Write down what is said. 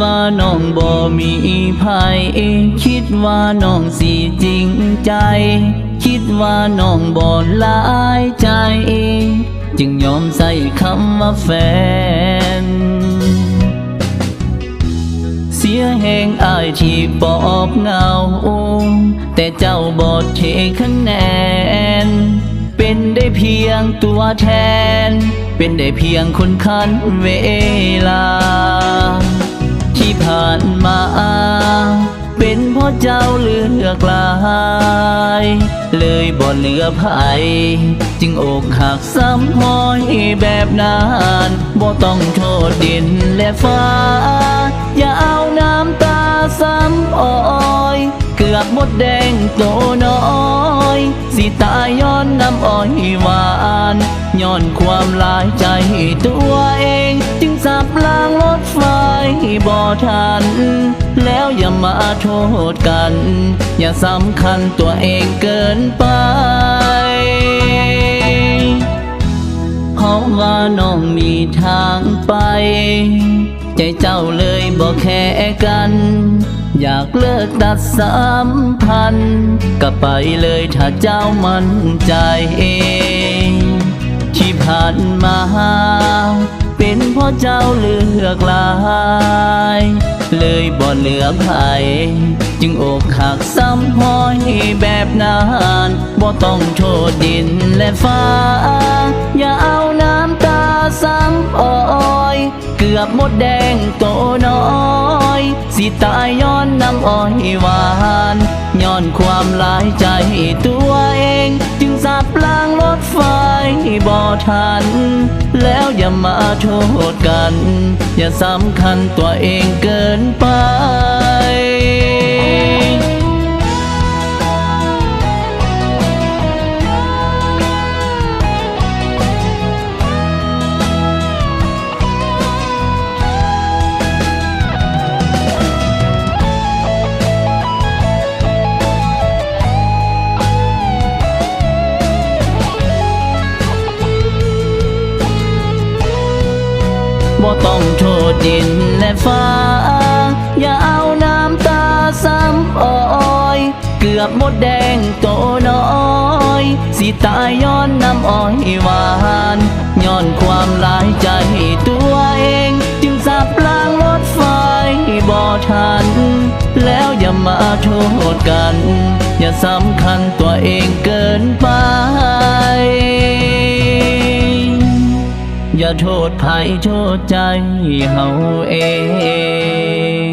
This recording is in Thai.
ว่าน้องบ่มีภัยคิดว่าน้องสิจริงใจคิดว่าน้องบ่หลายใจจึงยอมใส่คำว่าแฟนเสียแห่งอายที่ปอบเงาแต่เจ้าบ่เทคะแนนเป็นได้เพียงตัวแทนเป็นได้เพียงคนคันเวลาที่ผ่านมาเป็นเพราะเจ้าเลือกลายเลยบ่เหลือภัยจึงอกหักซ้ำห้อยแบบนั้นบ่ต้องโทษดินและฟ้าอย่าเอาน้ำตาซ้ำอ้อยเกือบหมดแดงโตน้อยสิตายย้อนน้ำอ้อยหวานย้อนความหลายใจตัวเองจึงสับล้างรถไฟบ่ทันแล้วอย่ามาโทษกันอย่าสำคัญตัวเองเกินไปเพราะว่าน้องมีทางไปใจเจ้าเลยบอกแค่กันอยากเลิกตัดสัมพันธ์ก็ไปเลยถ้าเจ้ามั่นใจที่ผ่านมาเป็นเพราะเจ้าเลือกลายเลยบ่เหลือภัยจึงอกหักซ้ำห้อยแบบนั้นบ่ต้องโทษดินและฟ้าอย่าเอาน้ำตาซ้ำอ้อยเกือบหมดแดงโตน้อยสิตายย้อนน้ำอ้อยหวานย้อนความหลายใจตัวเองจึงสับล้างรถไฟบ่ทันแล้วอย่ามาโทษกันอย่าสำคัญตัวเองเกินไปบ่ต้องโทษดินและฟ้าอย่าเอาน้ำตาซ้ำอ้อยเกือบหมดแดงโตน้อยสิตายย้อนน้ำอ้อยหวานย้อนความหลายใจตัวเองจึงสับล้างรถไฟบ่ทันแล้วอย่ามาโทษกันอย่าสำคัญตัวเองเกินไปอย่าโทษภัยโทษใจเฮาเอง